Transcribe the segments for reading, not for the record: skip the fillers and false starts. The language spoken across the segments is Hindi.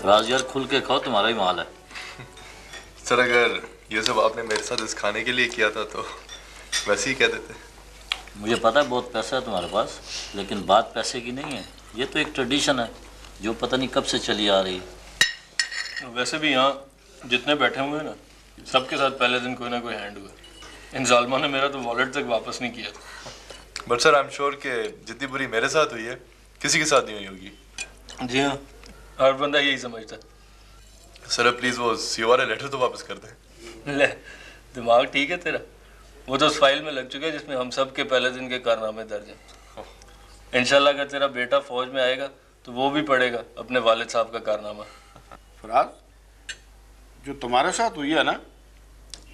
फराज यार खुल के खाओ, तुम्हारा ही माल है। सर अगर ये सब आपने मेरे साथ इस खाने के लिए किया था तो वैसे ही कह देते। मुझे पता है बहुत पैसा है तुम्हारे पास, लेकिन बात पैसे की नहीं है। ये तो एक ट्रेडिशन है जो पता नहीं कब से चली आ रही है। वैसे भी यहाँ जितने बैठे हुए हैं ना, सबके साथ पहले दिन कोई ना कोई हैंड हुआ। इन जालमा ने मेरा तो वॉलेट तक वापस नहीं किया था। But sir I am sure कि जितनी बुरी मेरे साथ हुई है किसी के साथ नहीं हुई होगी। जी हाँ, हर बंदा यही समझता है। सर प्लीज वो सीओ वाला लेटर तो वापस कर दें। ले, दिमाग ठीक है तेरा? वो तो उस फाइल में लग चुका है जिसमें हम सब के पहले दिन के कारनामे दर्ज हैं। इंशाल्लाह अगर तेरा बेटा फौज में आएगा तो वो भी पढ़ेगा अपने वालिद साहब का कारनामा। फराज, जो तुम्हारे साथ हुई है ना,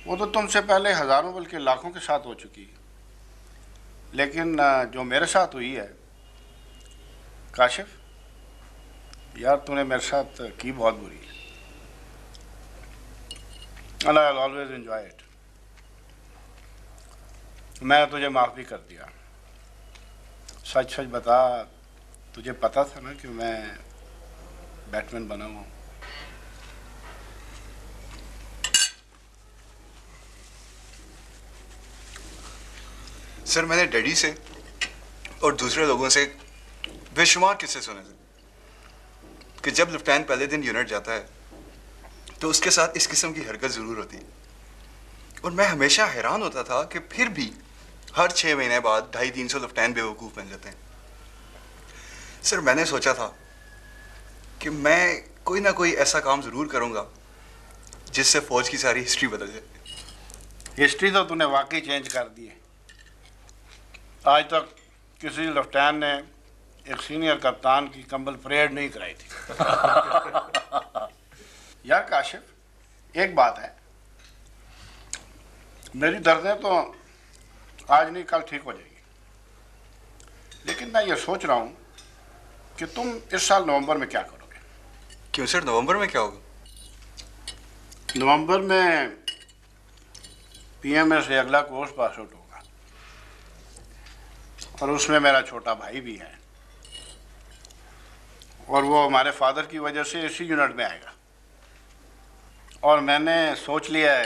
वो तो तुमसे पहले हजारों बल्कि लाखों के साथ हो चुकी है। लेकिन जो मेरे साथ हुई है काशिफ, यार तूने मेरे साथ की बहुत बुरी है। And I'll always enjoy it. मैंने तुझे माफ़ भी कर दिया। सच सच बता, तुझे पता था ना कि मैं बैटमैन बना हूँ? सर मैंने डैडी से और दूसरे लोगों से बेशुमार किस्से सुने थे कि जब लेफ्टिनेंट पहले दिन यूनिट जाता है तो उसके साथ इस किस्म की हरकत ज़रूर होती है। और मैं हमेशा हैरान होता था कि फिर भी हर 6 महीने बाद 250-300 लेफ्टिनेंट बेवकूफ़ बन जाते हैं। सर मैंने सोचा था कि मैं कोई ना कोई ऐसा काम ज़रूर करूँगा जिससे फ़ौज की सारी हिस्ट्री बदल जाए। हिस्ट्री तो तूने वाकई चेंज कर दी है। आज तक किसी लेफ्टिनेंट ने एक सीनियर कप्तान की कंबल परेड नहीं कराई थी। यार काशिफ, एक बात है, मेरी दर्दें तो आज नहीं कल ठीक हो जाएगी, लेकिन मैं ये सोच रहा हूँ कि तुम इस साल नवंबर में क्या करोगे। क्यों सर, नवंबर में क्या होगा? नवंबर में पीएमए से अगला कोर्स पास आउट होगा और उसमें मेरा छोटा भाई भी है और वो हमारे फादर की वजह से इसी यूनिट में आएगा। और मैंने सोच लिया है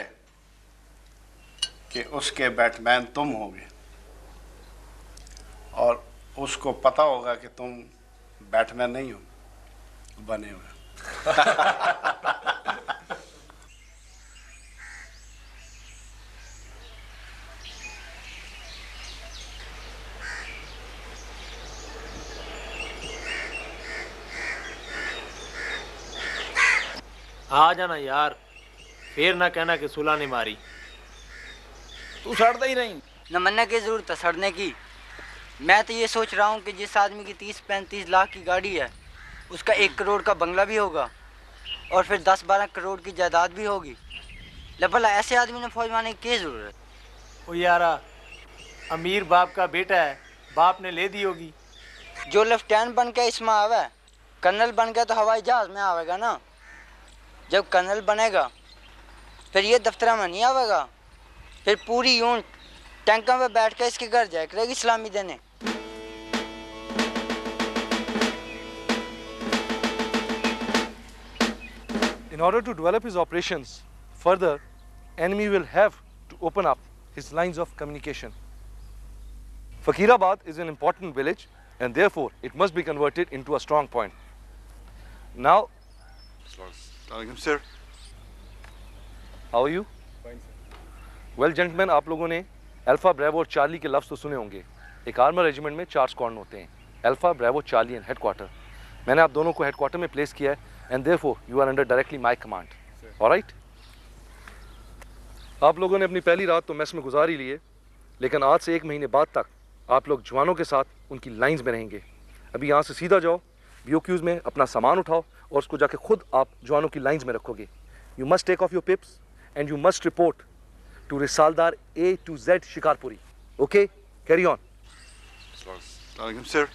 कि उसके बैटमैन तुम होगे और उसको पता होगा कि तुम बैटमैन नहीं हो, बने हुए। आ जाना यार, फिर ना कहना कि सुलह नहीं मारी। तू सड़ता ही नहीं। न मन्ना की जरूरत है सड़ने की। मैं तो ये सोच रहा हूँ कि जिस आदमी की 30-35 लाख की गाड़ी है उसका 1 करोड़ का बंगला भी होगा और फिर 10-12 करोड़ की जायदाद भी होगी। भला ऐसे आदमी ने फौज में आने की क्या जरूरत? ओ यारा, अमीर बाप का बेटा है, बाप ने ले दी होगी। जो लेफ्टिनेंट बन के इसमें आवे, कर्नल बन के तो हवाई जहाज में आवेगा ना। जब कर्नल बनेगा फिर ये दफ्तर में नहीं आवेगा, फिर पूरी यूनिट टैंकों में बैठ के इसके घर जाया करेगी सलामी देने। In order to develop his operations further, enemy will have to open up his lines of communication. Fakirabad is an important village and therefore it must be converted into a strong point. Now, sir. How are you? Fine, sir. Well, gentlemen, आप लोगों ने अल्फा ब्रेवो और चार्ली के लफ्ज़ तो सुने होंगे। एक आर्मर रेजिमेंट में 4 स्क्वाड्रन होते हैं, alpha bravo charlie and headquarter. मैंने आप दोनों को हेडक्वार्टर में प्लेस किया है and therefore you are under directly my command. Alright? आप लोगों ने अपनी पहली रात तो मेस में गुजार ही ली है, लेकिन आज से 1 महीने बाद तक आप लोग जवानों के साथ उनकी लाइंस में रहेंगे। अभी यहाँ से सीधा जाओ, BOQs में अपना सामान उठाओ और उसको जाके खुद आप जवानों की लाइंस में रखोगे। You must take off your pips and you must report to Risaldar A to Z Shikarpuri. Okay, carry on. Sir.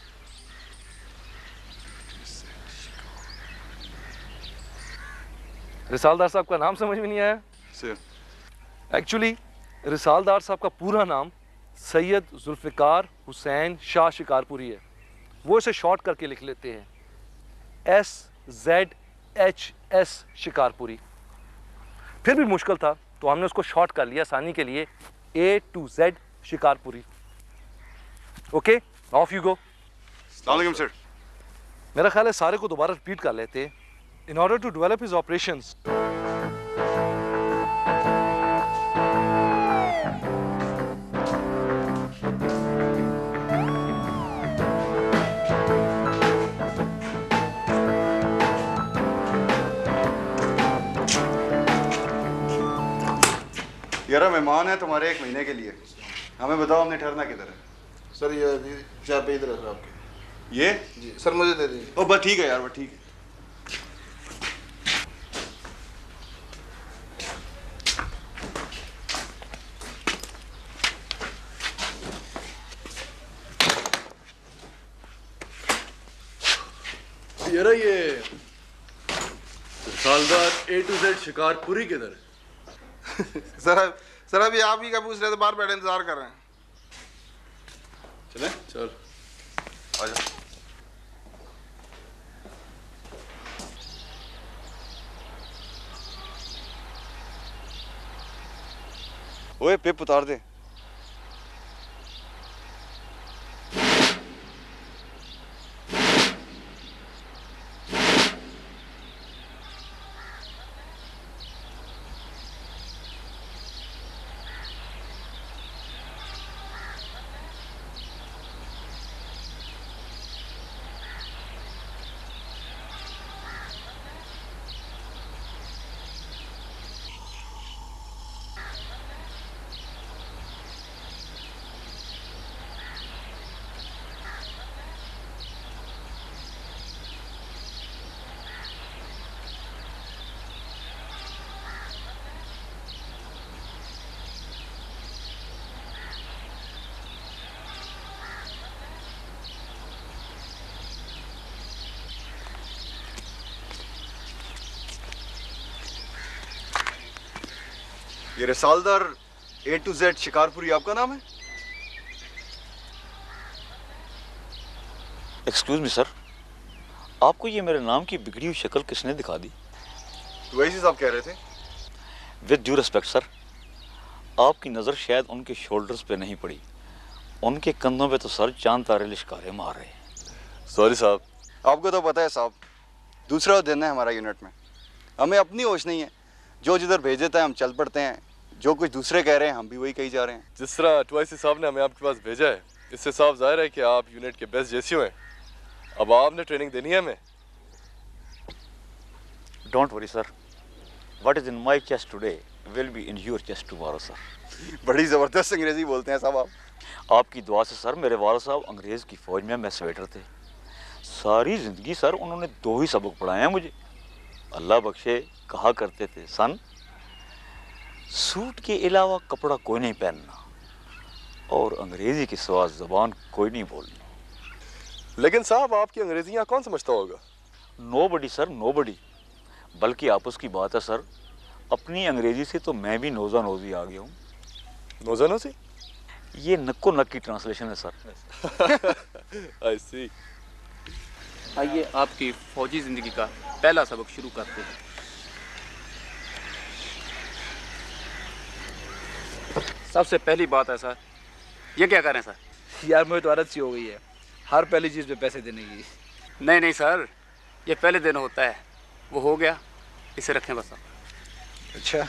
रिसालदार साहब का नाम समझ में नहीं आया? सर एक्चुअली रिसालदार साहब का पूरा नाम सैयद जुल्फ़िकार हुसैन शाह शिकारपुरी है। वो इसे शॉर्ट करके लिख लेते हैं SZH। CHS शिकारपुरी। फिर भी मुश्किल था तो हमने उसको शॉर्ट कर लिया आसानी के लिए A to Z Shikarpuri. Okay, of you go. अस्सलाम वालेकुम सर। मेरा ख्याल है सारे को दोबारा रिपीट कर लेते in order to develop his operations. यार मेहमान है तुम्हारे 1 महीने के लिए, हमें बताओ हमने ठहरना किधर है? सर ये चाय पे इधर है सर आपके। ये जी सर मुझे दे दीजिए। ओ बस ठीक है यार, बस ठीक है। यार ये सालदार A to Z शिकारपुरी किधर है? सर अभी आप ही क्या पूछ रहे थे, बाहर बैठे इंतजार कर रहे हैं। चले चल आजा। ओए पिप उतार दे। ये रसालदार A to Z शिकारपुरी आपका नाम है? एक्सक्यूज मी सर, आपको ये मेरे नाम की बिगड़ी हुई शक्ल किसने दिखा दी? तो वैसे साहब कह रहे थे। विद ड्यू रिस्पेक्ट सर, आपकी नज़र शायद उनके शोल्डर्स पे नहीं पड़ी, उनके कंधों पे तो सर चांद तारे लिश्कारे मार रहे हैं। सॉरी साहब। आपको तो पता है साहब, दूसरा दिन है हमारा यूनिट में, हमें अपनी होश नहीं है। जो जिधर भेज देता है हम चल पड़ते हैं, जो कुछ दूसरे कह रहे हैं हम भी वही कही जा रहे हैं। जिस तरह ट्वाइसी साहब ने हमें आपके पास भेजा है, इससे साफ जाहिर है कि आप यूनिट के बेस्ट जेसीओ हैं। अब आपने ट्रेनिंग देनी है हमें। Don't worry sir, what is in my chest today will be in your chest tomorrow sir. बड़ी ज़बरदस्त अंग्रेज़ी बोलते हैं साहब आप। आपकी दुआ से सर मेरे वालिद साहब अंग्रेज़ की फ़ौज में मैसवेटर थे। सारी ज़िंदगी सर उन्होंने 2 ही सबक पढ़ाए हैं मुझे। अल्लाह बख्शे कहा करते थे, सन सूट के अलावा कपड़ा कोई नहीं पहनना और अंग्रेज़ी के सिवा ज़बान कोई नहीं बोलनी। लेकिन साहब आपकी अंग्रेजी यहाँ कौन समझता होगा? Nobody sir, nobody. बल्कि आपस की बात है सर, अपनी अंग्रेज़ी से तो मैं भी नोज़ा नोज़ी आ गया हूँ। नोज़ा नोज़ी? ये नक्को नक की ट्रांसलेशन है सर। आई सी। आइए आपकी फौजी ज़िंदगी का पहला सबक शुरू करते हैं। सबसे पहली बात है सर, ये क्या करें सर? यार मुझे तो आदत सी हो गई है हर पहली चीज़ पे पैसे देने की। नहीं नहीं सर, ये पहले दिन होता है, वो हो गया, इसे रखें बस आप। अच्छा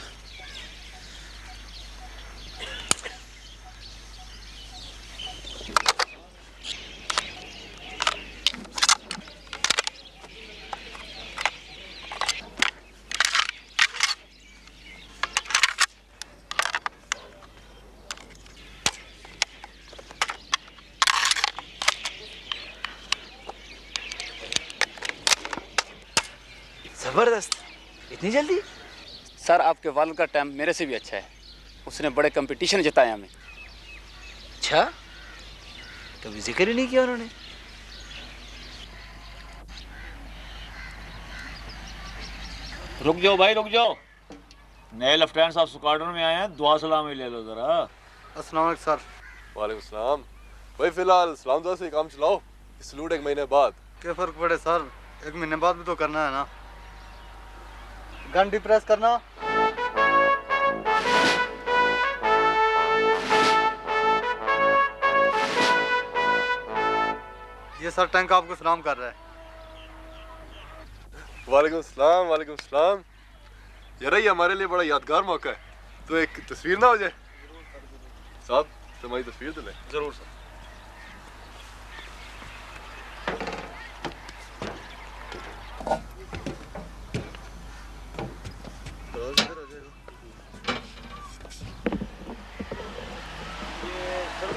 जबरदस्त, इतनी जल्दी? सर आपके वालिद का टाइम मेरे से भी अच्छा है, उसने बड़े कंपटीशन जिताए हमें। अच्छा, कभी जिक्र ही नहीं किया उन्होंने। रुक जाओ भाई, रुक जाओ। नए लेफ्टिनेंट साहब स्क्वाड्रन में आए हैं, दुआ सलामी ले लो जरा। अस्सलाम वालेकुम सर। वालेकुम सलाम। भाई फिलहाल सलाम दुआ से काम चलाओ। सलूट 1 महीने बाद। क्या फ़र्क पड़े सर, 1 महीने बाद भी तो करना है ना। गन भी प्रेस करना। ये सर टैंक आपको सलाम कर रहा है। वालेकुम सलाम, वालेकुम सलाम। यार ये हमारे लिए बड़ा यादगार मौका है, तो एक तस्वीर ना हो जाए? साहब तुम्हारी तस्वीर तो ले। जरूर सर।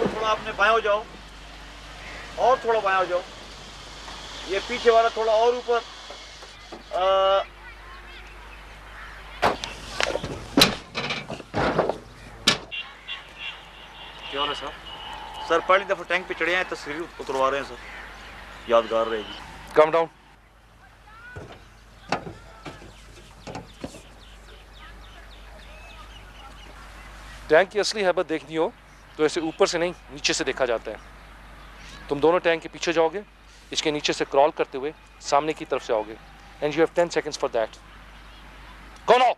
थोड़ा आपने बाएं हो जाओ, और थोड़ा बाएं हो जाओ। ये पीछे वाला थोड़ा और ऊपर। क्या हो रहा है सर? सर पहली दफा टैंक पे चढ़े हैं, तस्वीर उतरवा रहे हैं सर, यादगार रहेगी। Come down. टैंक की असली हैबत देखनी हो तो ऐसे ऊपर से नहीं, नीचे से देखा जाता है। तुम दोनों टैंक के पीछे जाओगे, इसके नीचे से क्रॉल करते हुए सामने की तरफ से आओगे, and you have 10 seconds for that. Go now.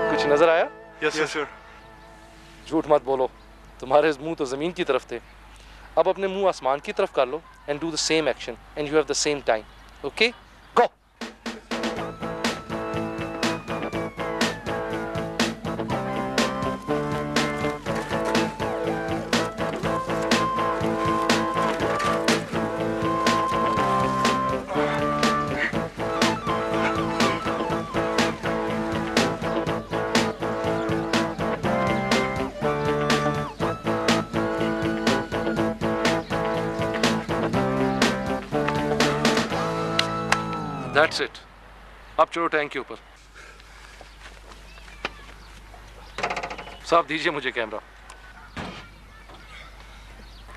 कुछ नजर आया? Yes sir. झूठ मत बोलो, तुम्हारे मुंह तो जमीन की तरफ थे। अब अपने मुंह आसमान की तरफ कर लो and do the same action and you have the same time. Okay, go. That's it. अब चलो टैंक के ऊपर। साहब दीजिए मुझे camera.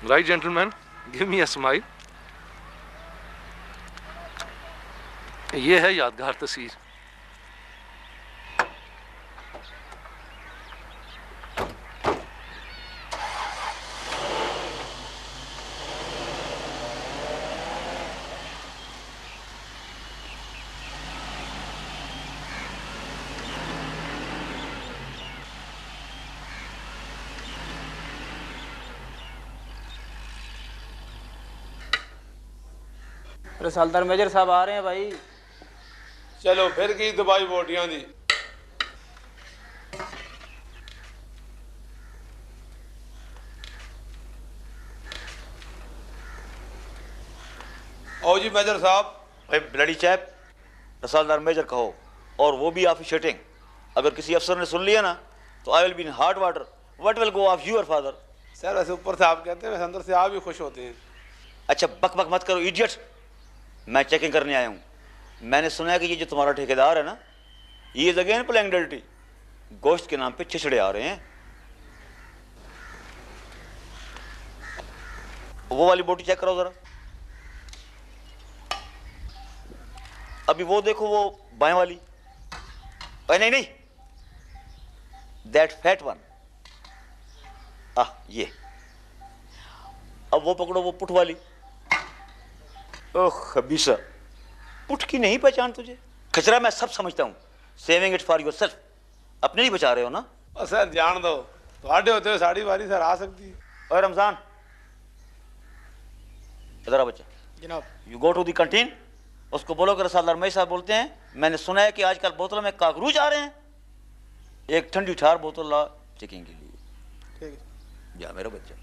Right gentleman, give me a smile. ये है यादगार तस्वीर। रसालदार मेजर साहब आ रहे हैं भाई। चलो फिर की दबाई बोटियां दी। आओ जी मेजर साहब। भाई ब्लडी चैप, रसालदार मेजर कहो, और वो भी ऑफिशिएटिंग। अगर किसी अफसर ने सुन लिया ना तो I will be in hot water. What will go of your father? Sir ऐसे ऊपर से आप कहते हैं, वैसे अंदर से आप भी खुश होते हैं। अच्छा बक बक मत करो इडियट, मैं चेकिंग करने आया हूँ। मैंने सुना है कि ये जो तुम्हारा ठेकेदार है ना, ये इज अगेन प्लेइंग डर्टी। गोश्त के नाम पे छिछड़े आ रहे हैं। वो वाली बोटी चेक करो जरा। अभी वो देखो, वो बाएं वाली। नहीं नहीं, दैट फैट वन। ये। अब वो पकड़ो, वो पुट वाली। ओह खबीसा, पुट की नहीं पहचान तुझे? खचरा मैं सब समझता हूँ। Saving it for your self. अपने लिए बचा रहे हो ना? सर जान दो, थोड़े होते हुए साड़ी वारी सर आ सकती है। और रमजान इधर आ बच्चा। जनाब। You go to the canteen, उसको बोलो कि रसालदार मई साहब बोलते हैं, मैंने सुना है कि आजकल बोतलों में काकरूच आ रहे हैं, एक ठंडी ठार बोतल ला चेकिंग के लिए। ठीक है। जा मेरा बच्चा।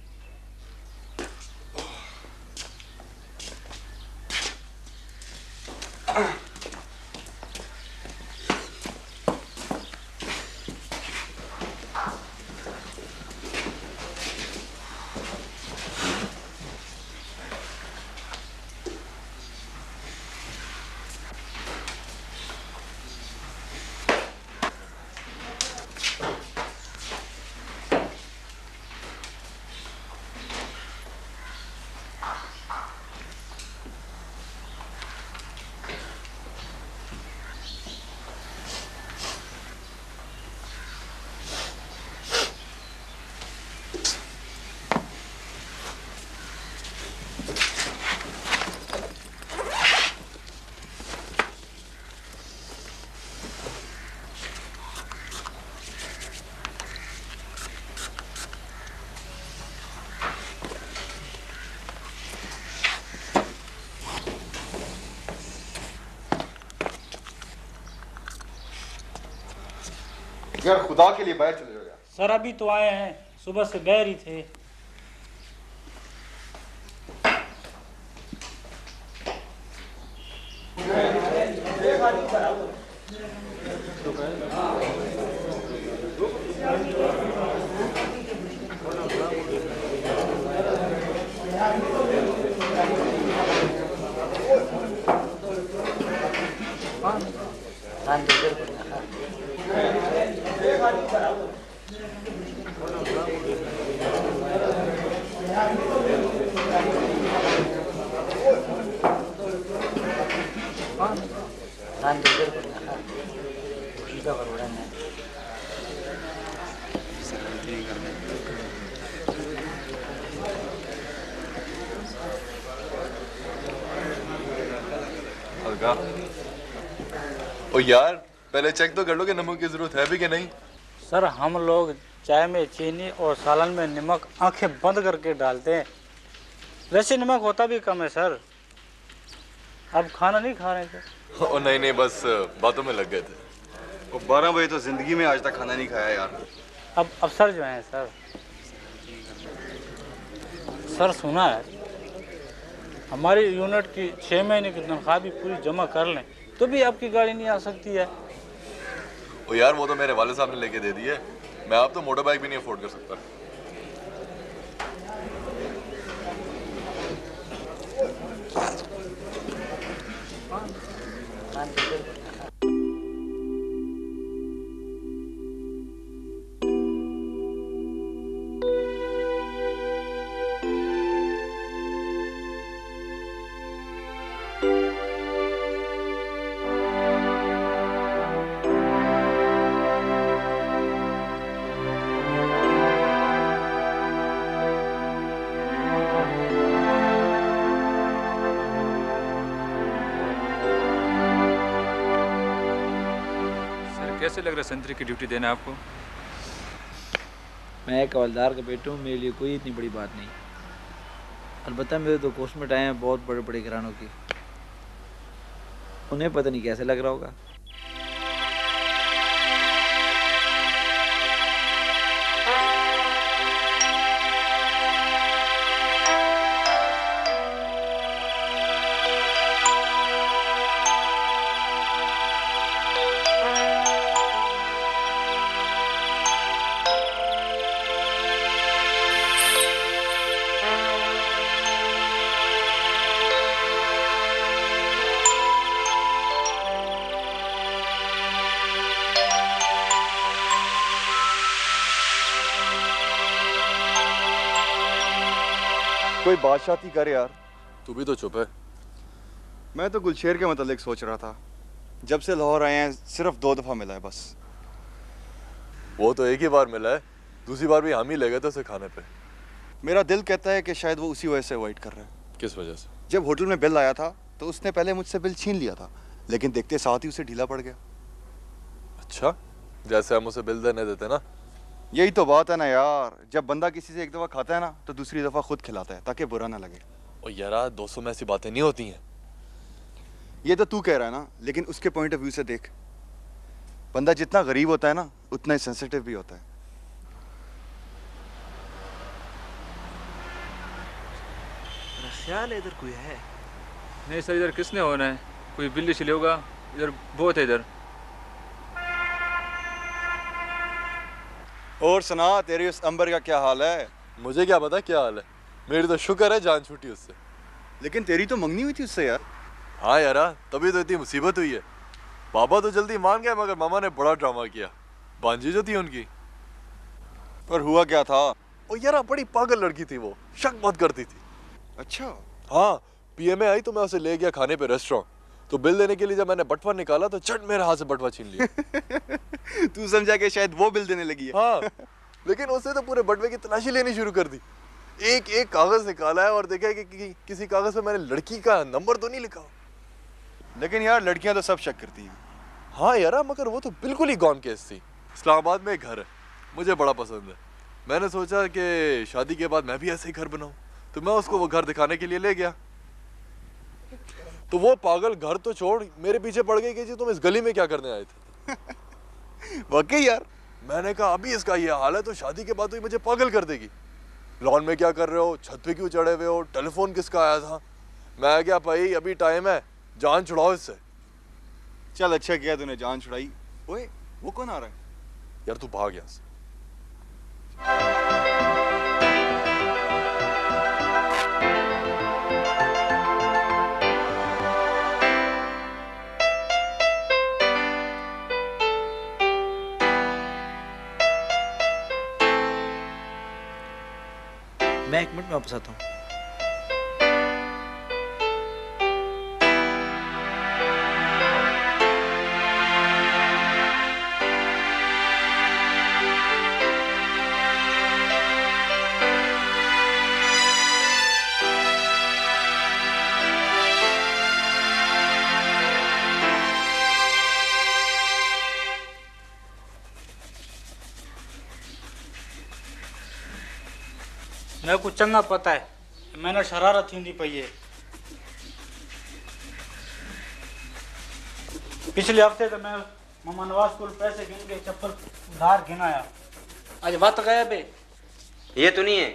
यार खुदा के लिए बाहर चले जाओ यार। सर अभी तो आए हैं, सुबह से बाहर ही थे। हल्का ओ यार, पहले चेक तो कर लो कि नमक की जरूरत है भी कि नहीं। सर हम लोग चाय में चीनी और सालन में नमक आंखें बंद करके डालते हैं, वैसे नमक होता भी कम है सर। अब खाना नहीं खा रहे थे? ओ नहीं नहीं, बस बातों में लग गए थे। वो 12 बजे तो जिंदगी में आज तक खाना नहीं खाया यार। अब अफसर जो हैं सर, सर सुना है हमारी यूनिट की 6 महीने की तनख्वाह भी पूरी जमा कर लें तो भी आपकी गाड़ी नहीं आ सकती है। ओ यार, वो तो मेरे वाले साहब ने लेके दे दी है। मैं आप तो मोटर बाइक भी नहीं अफोर्ड कर सकता। कैसे लग रहा है संतरी की ड्यूटी देना आपको? मैं एक हवलदार का बेटा हूँ, मेरे लिए कोई इतनी बड़ी बात नहीं। अलबत्ता मेरे 2 कोस्टमेट आए हैं बहुत बड़े बड़े घरानों की, उन्हें पता नहीं कैसे लग रहा होगा। कोई बादशाही करे यार। तू भी तो चुप है। मैं तो गुलशेर के मतलब सोच रहा था। जब से लाहौर आए हैं सिर्फ 2 दफा मिला है बस। वो तो एक ही बार मिला है, दूसरी बार भी हम ही ले गए थे उसे खाने पे। मेरा दिल कहता है कि शायद वो उसी वजह से अवॉइड कर रहा है। किस वजह से? जब होटल में बिल आया था तो उसने पहले मुझसे बिल छीन लिया था, लेकिन देखते साथ ही उसे ढीला पड़ गया। अच्छा, जैसे हम उसे बिल देने देते ना। यही तो बात है ना यार, जब बंदा किसी से एक दफा खाता है ना तो दूसरी दफा खुद खिलाता है ताकि बुरा ना लगे। ओ यार, दोस्तों में ऐसी बातें नहीं होती हैं। ये तो तू कह रहा है ना, लेकिन उसके पॉइंट ऑफ व्यू से देख, बंदा जितना गरीब होता है ना उतना ही सेंसिटिव भी होता है। ख्याल इधर कोई है? नहीं सर, इधर किसने होना है? कोई बिल्ली छिले होगा, इधर बहुत है इधर। और सुना, तेरी उस अंबर का क्या हाल है? मुझे क्या पता क्या हाल है, मेरी तो शुक्र है जान छूटी उससे। लेकिन तेरी तो मंगनी हुई थी उससे यार। हाँ यार, तभी तो इतनी मुसीबत हुई है। पापा तो जल्दी मान गए, मगर मामा ने बड़ा ड्रामा किया। बांजी जो थी उनकी। पर हुआ क्या था? ओ यार, बड़ी पागल लड़की थी वो, शक बहुत करती थी। अच्छा। हाँ, पीएमए आई तो मैं उसे ले गया खाने पे रेस्टोरेंट। तो बिल देने के लिए जब मैंने बटवा निकाला तो चट मेरे हाथ से बटवा छीन लिया। तू समझा कि शायद वो बिल देने लगी है। हाँ, लेकिन उसने तो पूरे बटवे की तलाशी लेनी शुरू कर दी। एक एक कागज निकाला है और देखा है कि किसी कागज पे मैंने लड़की का नंबर तो नहीं लिखा। लेकिन यार लड़कियां तो सब शक करती हैं। हाँ यार, मगर वो तो बिल्कुल ही गॉन केस थी। इस्लामाबाद में एक घर है, मुझे बड़ा पसंद है। मैंने सोचा कि शादी के बाद मैं भी ऐसे ही घर बनाऊं, तो मैं उसको वो घर दिखाने के लिए ले गया। तो वो पागल घर तो छोड़ मेरे पीछे पड़ गई कि जी तुम इस गली में क्या करने आए थे। वाकई यार। मैंने कहा अभी इसका ये हाल है तो शादी के बाद तो ये मुझे पागल कर देगी। लॉन में क्या कर रहे हो, छत पे क्यों चढ़े हुए हो, टेलीफोन किसका आया था। मैं क्या भाई अभी टाइम है, जान छुड़ाओ इससे। चल अच्छा किया तूने जान छुड़ाई। ओए वो कौन आ रहा है? यार तू भाग यहाँ से। मैं 1 मिनट में वापस आता हूँ। मेरे को चंगा पता है मैंने शरारत थी पई है। पिछले हफ्ते तो मैं मामा नवाज को पैसे गिन के चप्पल उधार गिनाया। आज बात गया बे, ये तो नहीं है,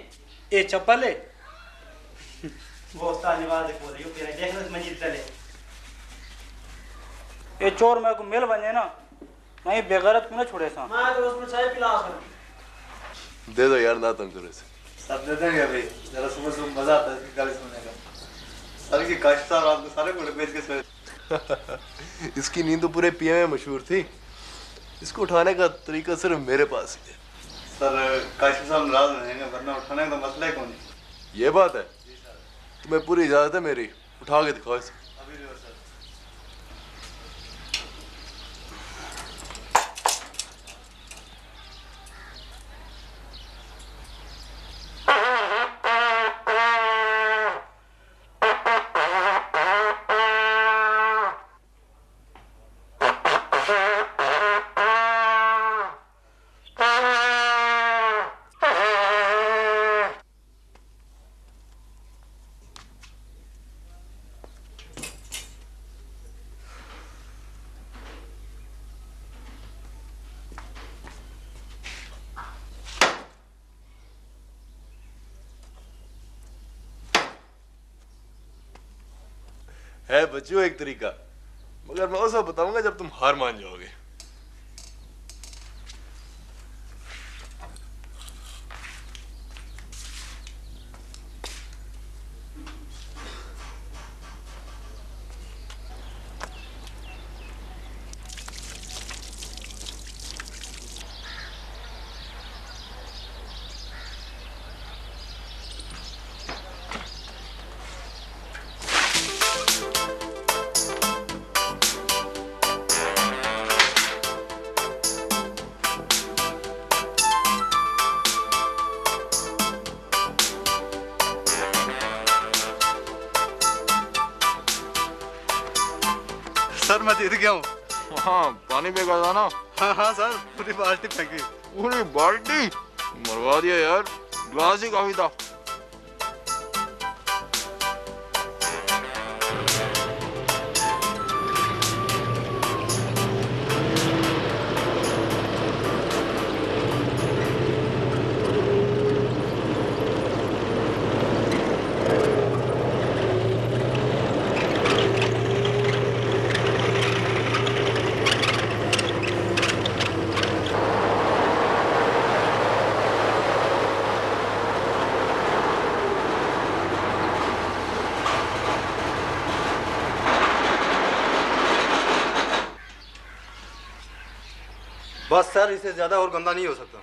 ये चप्पल है। वो उस्ताद नवाज को दे, तेरे देखने से मजीद चले। ये चोर मेरे को मिल बने ना, मैं बेगैरत को ना छोड़े सा। मैं तो उसमें चाय पिला कर दे दो यार, ना तंग करो इसे। सब दे देंगे भाई, जरा सुबह सुबह मजा आता है इसकी गाली सुनने का। सारे की काश्ता रात को सारे घोड़े बेच के सोए। इसकी नींद तो पूरे पीएम में मशहूर थी। इसको उठाने का तरीका सिर्फ मेरे पास ही है। सर काशिफ साहब नाराज हो जाएंगे, वरना उठाने का मसला ही कौन है। ये बात है, तुम्हें पूरी इजाजत है मेरी, उठा के दिखाओ इसे। अभी भी सर। है बच्चों एक तरीका, मगर मैं उसे बताऊंगा जब तुम हार मान जाओगे। सर मैं जीत गया हूँ। हाँ पानी फेंका था ना। हाँ हाँ सर, पूरी बाल्टी फेंकी। पूरी बाल्टी मरवा दिया यार, ग्लास ही काफी था। बस सर, इससे ज्यादा और गंदा नहीं हो सकता।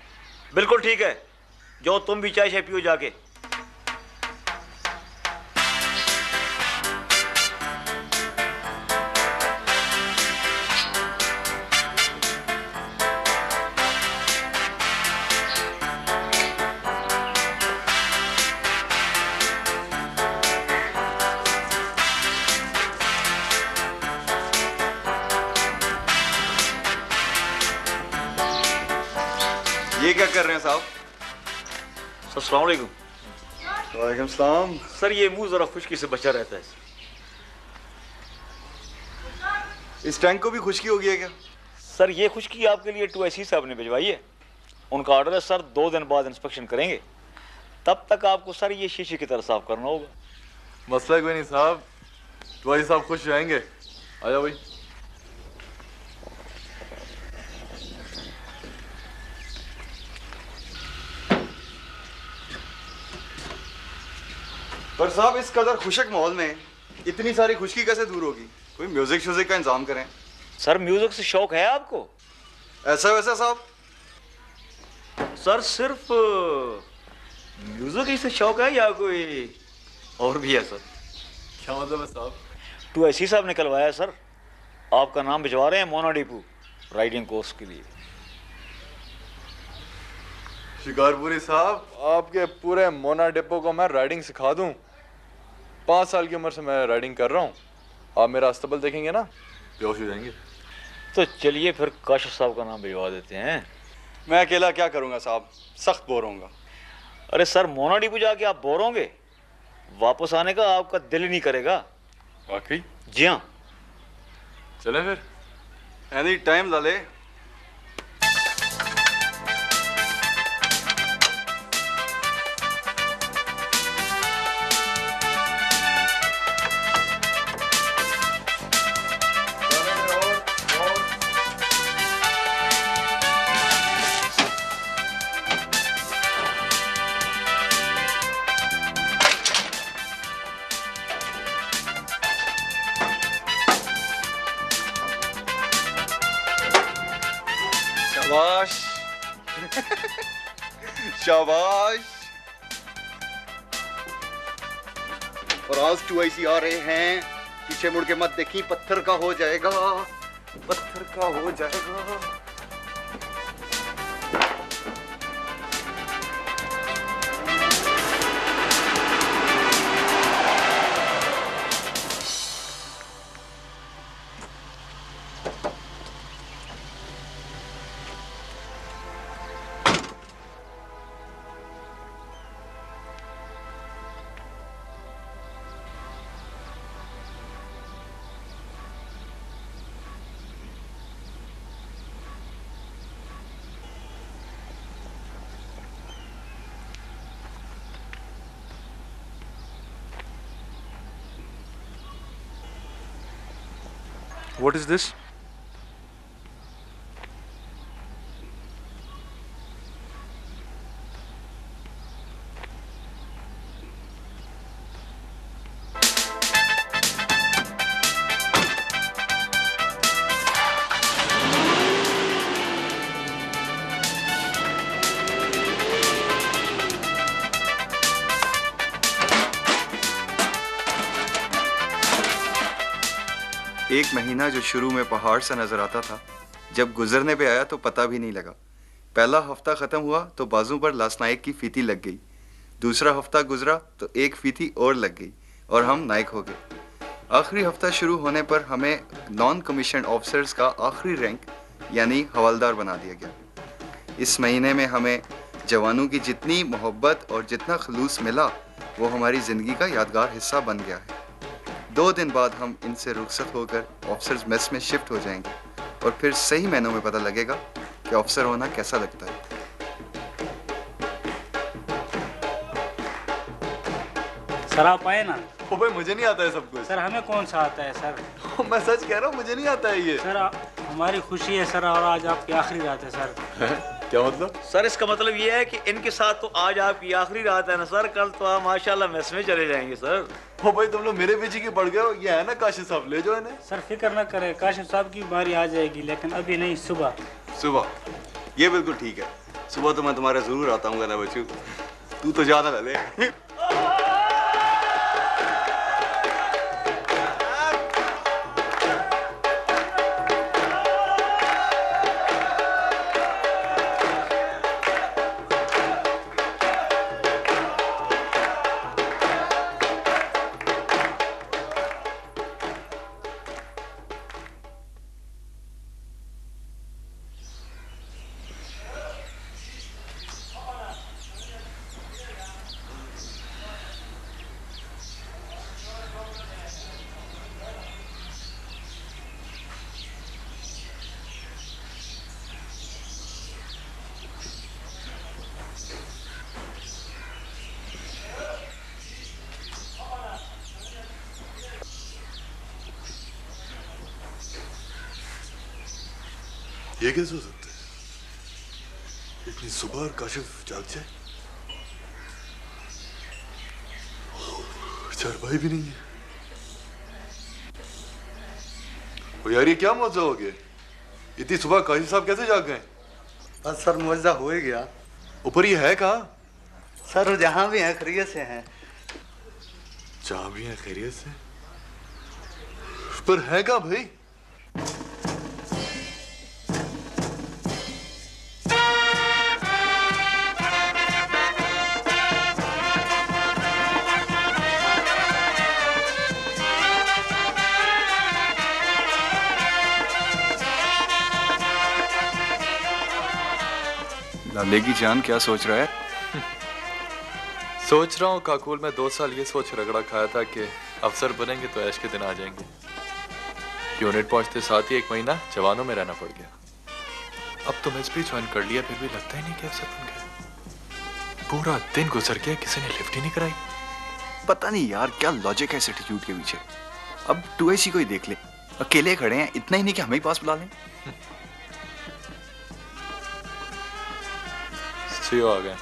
बिल्कुल ठीक है, जो तुम भी चाय पियो जाके। कर रहे हैं साहब? सर अस्सलाम वालेकुम। वालेकुम सलाम। सर ये मुंह जरा खुश्की से बचा रहता है। इस टैंक को भी खुश्की हो गई है क्या? सर ये खुश्की आपके लिए 2IC साहब ने भिजवाई है। उनका ऑर्डर है सर, 2 दिन बाद इंस्पेक्शन करेंगे, तब तक आपको सर ये शीशे की तरह साफ करना होगा। मसला कोई नहीं साहब, तुम्हारी साहब खुश जाएंगे। आ जाओ भाई। पर साहब इस कदर खुशक माहौल में इतनी सारी खुशकी कैसे दूर होगी? कोई म्यूजिक श्यूजिक का इंतजाम करें। सर म्यूजिक से शौक है आपको? ऐसा वैसा साहब? सर सिर्फ म्यूजिक ही से शौक है या कोई और भी है सर? क्या मतलब है साहब? 2IC साहब ने करवाया है सर, आपका नाम भिजवा रहे हैं मोना डिपू राइडिंग कोर्स के लिए। शिकारपुरी साहब, आपके पूरे मोना डिपो को मैं राइडिंग सिखा दूं। 5 साल की उम्र से मैं राइडिंग कर रहा हूँ। आप मेरा अस्तबल देखेंगे ना, बेहोश हो जाएंगे। तो चलिए फिर काशिफ साहब का नाम भिजवा देते हैं। मैं अकेला क्या करूंगा साहब, सख्त बोर होऊंगा। अरे सर मोना डिपू जाके आप बोर होंगे, वापस आने का आपका दिल ही नहीं करेगा। वाकई? जी हाँ। चलें फिर? एनी टाइम लाले। शाबाश शाबाश। और आज 2IC आ रहे हैं, पीछे मुड़ के मत देखी, पत्थर का हो जाएगा, पत्थर का हो जाएगा। What is this? एक महीना जो शुरू में पहाड़ सा नजर आता था, जब गुजरने पे आया तो पता भी नहीं लगा। पहला हफ्ता खत्म हुआ तो बाजू पर लासनायक की फीती लग गई। दूसरा हफ्ता गुजरा तो एक फीती और लग गई और हम नायक हो गए। आखिरी हफ्ता शुरू होने पर हमें नॉन कमीशन ऑफिसर्स का आखिरी रैंक यानी हवलदार बना दिया गया। इस महीने में हमें जवानों की जितनी मोहब्बत और जितना खलूस मिला वो हमारी ज़िंदगी का यादगार हिस्सा बन गया है। 2 दिन बाद हम इनसे रुखसत होकर ऑफिसर्स मेस में शिफ्ट हो जाएंगे और फिर सही महीनों में पता लगेगा कि ऑफिसर होना कैसा लगता है। सर आप आए ना। ओ भाई मुझे नहीं आता है सब कुछ। सर हमें कौन सा आता है सर? मैं सच कह रहा हूँ, मुझे नहीं आता है ये। सर हमारी खुशी है सर, और आज आपकी आखिरी रात है सर। क्या मतलब? सर इसका मतलब ये है कि इनके साथ तो आज आपकी आखिरी रात है ना सर, कल तो आप माशाल्लाह मेस में चले जाएंगे सर। ओ भाई तुम लोग मेरे पीछे की पड़ गए हो। ये है ना काशिफ साहब, ले जाओ इन्हें। सर फिक्र न करें, काशिफ साहब की बारी आ जाएगी, लेकिन अभी नहीं, सुबह। सुबह? ये बिल्कुल ठीक है, सुबह तो मैं तुम्हारे जरूर आता हूँ ना बच्चू। तू तो ज्यादा लले। ये कैसे हो सकता है? इतनी सुबह और काशिफ जाग जाए? चारपाई भी नहीं है। ओ यार, ये क्या मौजूद हो गया? इतनी सुबह काशिफ साहब कैसे जाग गए? बस सर, मुआवजा हो ही गया। ऊपर ये है कहाँ? सर जहाँ भी हैं खैरियत से हैं। जहाँ भी हैं खैरियत से? पर है कहाँ भाई? लाले की जान क्या सोच रहा है? सोच रहा हूँ काकुल, मैं 2 साल ये सोच रगड़ा खाया था कि अफसर बनेंगे तो ऐश के दिन आ जाएंगे। यूनिट पहुंचते साथ ही 1 महीना जवानों में रहना पड़ गया। अब तो एसपी ज्वाइन कर लिया, फिर भी लगता ही नहीं कि अफसर बन गए। पूरा दिन गुजर गया, किसी ने लिफ्ट ही नहीं कराई। पता नहीं यार क्या लॉजिक है इस एटीट्यूड के पीछे। अब 2AC को ही देख ले, अकेले खड़े हैं, इतना ही नहीं कि हमें ही पास बुला लें। सीओ आ गए।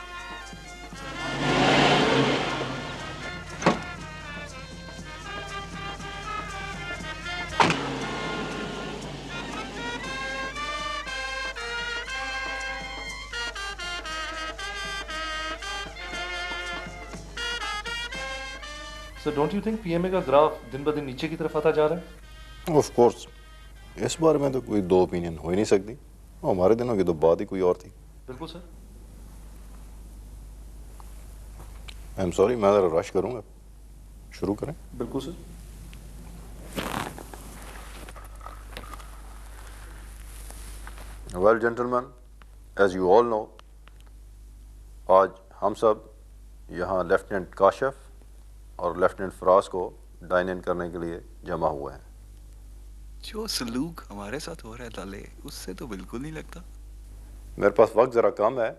Sir don't you think PMA का ग्राफ दिन ब दिन नीचे की तरफ आता जा रहा है? ऑफ कोर्स, इस बारे में तो कोई 2 ओपिनियन हो ही नहीं सकती। हमारे दिनों की तो बात ही कोई और थी। बिल्कुल सर। आई एम सॉरी, मैं ज़रा रश करूंगा। शुरू करें? बिल्कुल sir. Well gentleman, as you all know, आज हम सब यहाँ लेफ्टिनेंट काशिफ और लेफ्टिनेंट फराज को डाइन इन करने के लिए जमा हुए हैं। जो सलूक हमारे साथ हो रहा है लाले, उससे तो बिल्कुल नहीं लगता। मेरे पास वक्त ज़रा कम है,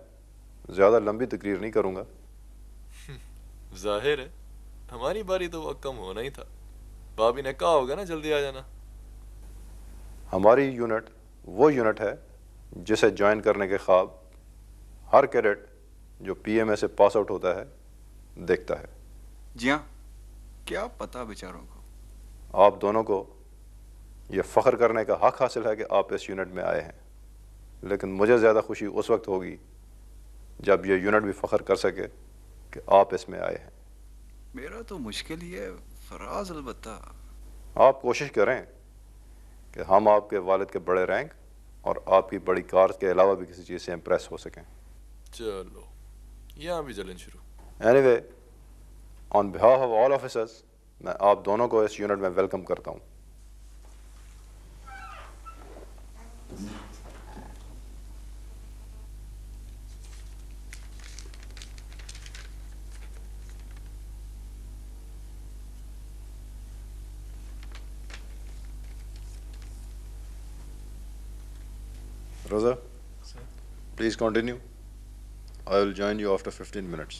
ज़्यादा लंबी तकरीर नहीं करूँगा। जाहिर है हमारी बारी तो वक्त कम होना ही था। भाभी ने कहा होगा ना जल्दी आ जाना। हमारी यूनिट वो यूनिट है जिसे ज्वाइन करने के ख्वाब हर कैडेट जो पीएमए से पास आउट होता है देखता है। जी हाँ, क्या पता बेचारों को। आप दोनों को यह फ़ख्र करने का हक हासिल है कि आप इस यूनिट में आए हैं, लेकिन मुझे ज़्यादा खुशी उस वक्त होगी जब यह यूनिट भी फ़ख्र कर सके कि आप इसमें आए हैं। मेरा तो मुश्किल ही है फराज, अलबत्ता आप कोशिश करें कि हम आपके वालिद के बड़े रैंक और आपकी बड़ी कार के अलावा भी किसी चीज़ से इम्प्रेस हो सकें। चलो यहाँ भी जलन शुरू। Anyway, on behalf of all officers, मैं आप दोनों को इस यूनिट में वेलकम करता हूँ। Raza, please continue. I will join you after 15 minutes.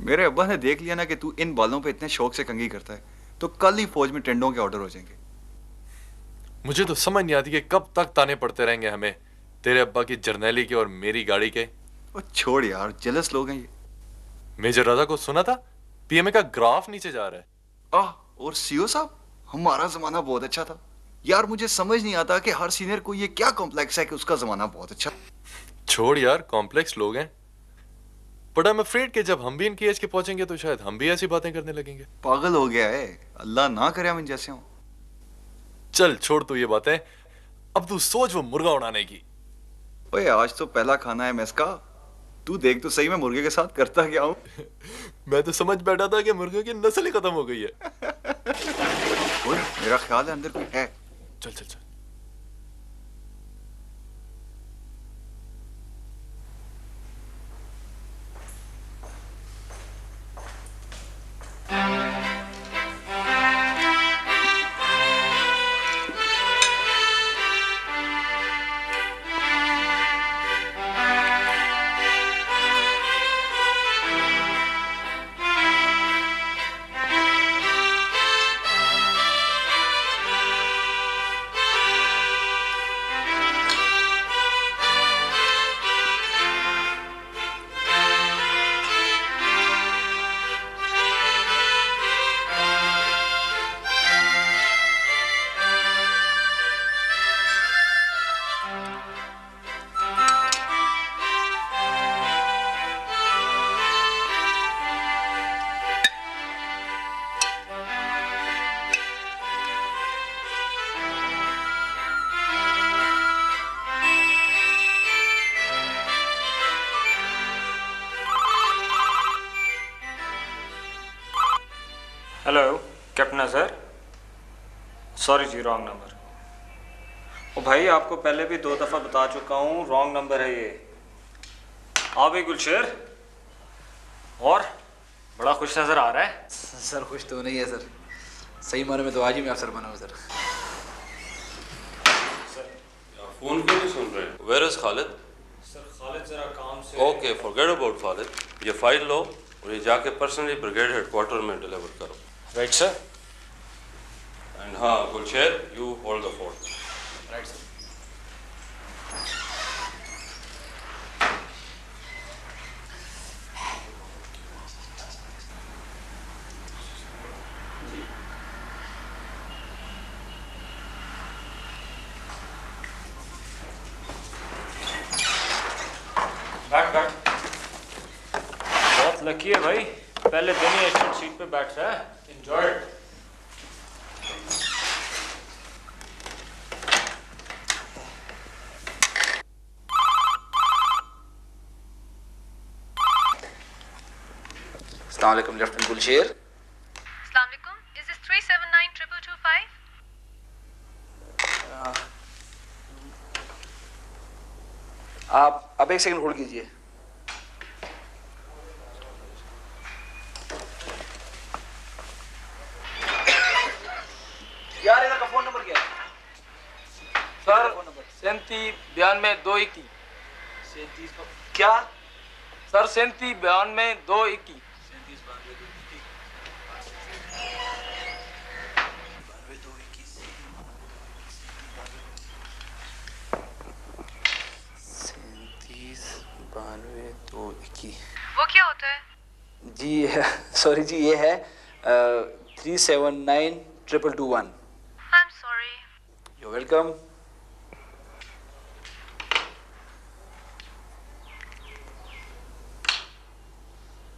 मेरे अब्बा ने देख लिया ना कि तू इन बालों पे इतने शौक से कंघी करता है, तो कल ही फौज में टेंडों के ऑर्डर हो जाएंगे। मुझे तो समझ नहीं आती कि कब तक ताने पड़ते रहेंगे हमें, तेरे अब्बा की जर्नैली के और मेरी गाड़ी के। ओ छोड़ यार, जेलस लोग हैं ये। मेजर राजा को सुना था पीएमए का ग्राफ नीचे जा रहा है। और सीओ साहब, हमारा जमाना बहुत अच्छा था यार। मुझे समझ नहीं आता कि हर सीनियर को ये क्या कॉम्प्लेक्स है कि उसका जमाना बहुत अच्छा। छोड़ यार, कॉम्प्लेक्स लोग हैं, बट आई एम अफ्रेड कि जब हम भी इनकी एज के पहुंचेंगे तो शायद हम भी ऐसी बातें करने लगेंगे। पागल हो गया है, अल्लाह ना करे हम इन जैसे हों। चल छोड़ तू ये बातें, अब तू सोच वो मुर्गा उड़ाने की। ओए आज तो पहला खाना है मेस का, तू देख तो सही मैं मुर्गे के साथ करता क्या हूँ। मैं तो समझ बैठा था कि मुर्गियों की नस्ल ही खत्म हो गई है। ओए मेरा ख्याल है अंदर कोई है। चल चल चल। हेलो कैप्टन सर, सॉरी जी रॉन्ग नंबर। ओ भाई आपको पहले भी 2 दफ़ा बता चुका हूँ, रॉन्ग नंबर है ये। हाँ भाई गुलशेर, और बड़ा खुश नज़र आ रहा है। सर खुश तो नहीं है सर, सही माने में तो आज ही मैं अफसर बना हूँ सर। फोन क्यों नहीं सुन रहे? Where is Khalid? Sir Khalid जरा काम से। ओके फॉरगेट अबाउट खालिद, ये फाइल लो और ये जाके पर्सनली ब्रिगेड हेडक्वार्टर में डिलीवर करो। Right sir. एंड हाँ Gulsher, you hold the fort. Right sir. बैठ बैठ। बहुत लकी है भाई, पहले दिन ही एशियन सीट पे बैठ रहा है। एंजॉय। अस्सलाम वालेकुम लेफ्टिनेंट गुलशेर। अस्सलाम वालेकुम, इज दिस 3792225? आप 1 सेकंड होल्ड कीजिए। यार इधर का फोन नंबर क्या है? सर 379221। 37 क्या? सर 379221। वो क्या होता है? जी सॉरी जी, ये है 379221। I am sorry. You welcome.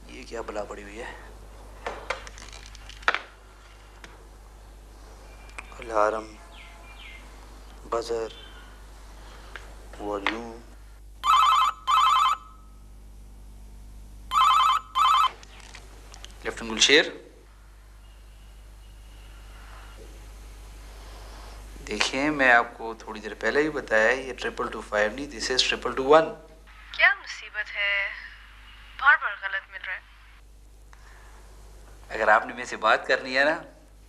ये क्या बला पड़ी हुई है? Alarm, buzzer, volume. Lieutenant Gulsher, देखिए मैं आपको थोड़ी देर पहले ही बताया, ये 2225 नहीं, दिस इज 2221। क्या मुसीबत है, बार बार गलत मिल रहा है। अगर आपने मेरे से बात करनी है ना,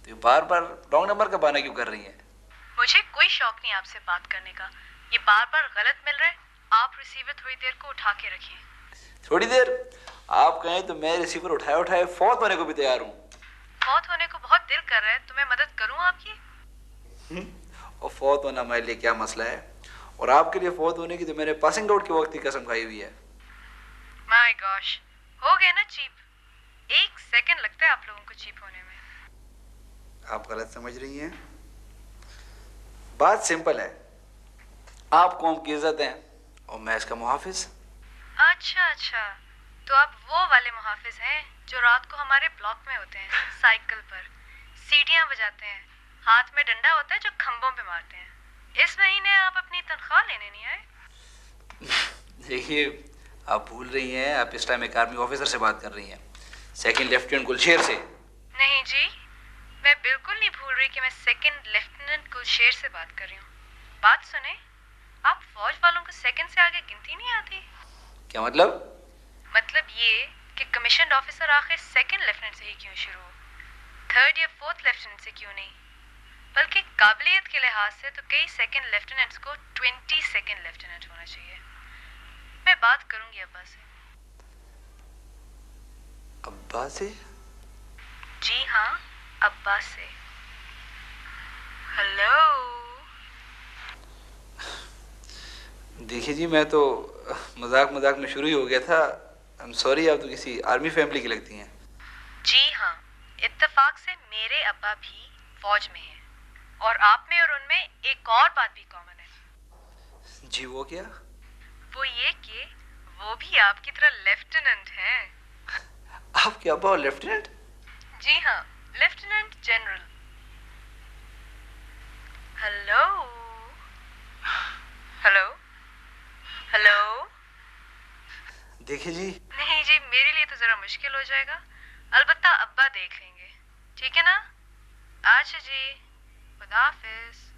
तो बार बार रॉन्ग नंबर का बहाना क्यों कर रही हैं? मुझे कोई शौक नहीं आपसे बात करने का, ये बार बार गलत मिल रहा है। आप रिसीवर थोड़ी देर को उठा के रखिए। थोड़ी देर? आप कहें तो मैं रिसीवर उठाए उठाए फौत होने को भी तैयार हूँ। फौत होने को बहुत दिल कर रहा है, तो मैं मदद करूँ आपकी? और फौत होना मेरे लिए क्या मसला है, और आपके लिए फौत होने की तो मैंने पासिंग आउट के वक्त ही कसम खाई हुई है। माय गॉश, हो गया ना चीप। 1 सेकंड लगता है आप लोगों को चीप होने में। आप गलत समझ रही हैं। बात सिंपल है, आप कौम की इज्जत हैं और मैं इसका मुहाफिज। अच्छा अच्छा, तो आप वो वाले मुहाफिज हैं जो रात को हमारे ब्लॉक में होते हैं, साइकिल पर सीटियां बजाते हैं, हाथ में डंडा होता है जो खंभों पे मारते हैं। इस महीने आप अपनी तनख्वाह लेने नहीं आए? देखिए आप भूल रही हैं, आप इस टाइम एक आर्मी ऑफिसर से बात कर रही हैं, सेकंड लेफ्टिनेंट गुलशेर से। नहीं जी, मैं बिल्कुल नहीं भूल रही कि मैं सेकंड लेफ्टिनेंट गुलशेर से बात कर रही हूँ। बात सुने, आप फौज वालों को सेकंड से आगे गिनती नहीं आती। क्या मतलब? मतलब ये कि कमीशन ऑफिसर आखिर सेकंड लेफ्टिनेंट से ही क्यों शुरू हो, 3rd या 4th लेफ्टिनेंट से क्यों नहीं? बल्कि काबिलियत के लिहाज से तो कई सेकंड लेफ्टिनेंट्स को 22nd लेफ्टिनेंट होना चाहिए। मैं बात करूंगी अब्बा से। अब्बा से? जी हाँ, अब्बा से। हेलो। देखिए जी, मैं तो मजाक मजाक में शुरू ही हो गया था। आई एम सॉरी, आप तो किसी आर्मी फैमिली की लगती हैं। जी हाँ, इत्तेफाक से मेरे अब्बा भी फौज में हैं, और आप में और उनमें एक और बात भी कॉमन है। जी वो क्या? वो ये कि वो भी आपकी तरह लेफ्टिनेंट हैं। आपके अब्बा और लेफ्टिनेंट? जी हाँ, lieutenant general. Hello hello hello. देखिए जी। नहीं जी, मेरे लिए तो जरा मुश्किल हो जाएगा, अलबत्ता अब्बा देख लेंगे। ठीक है ना? अच्छा जी, खुदा हाफिज।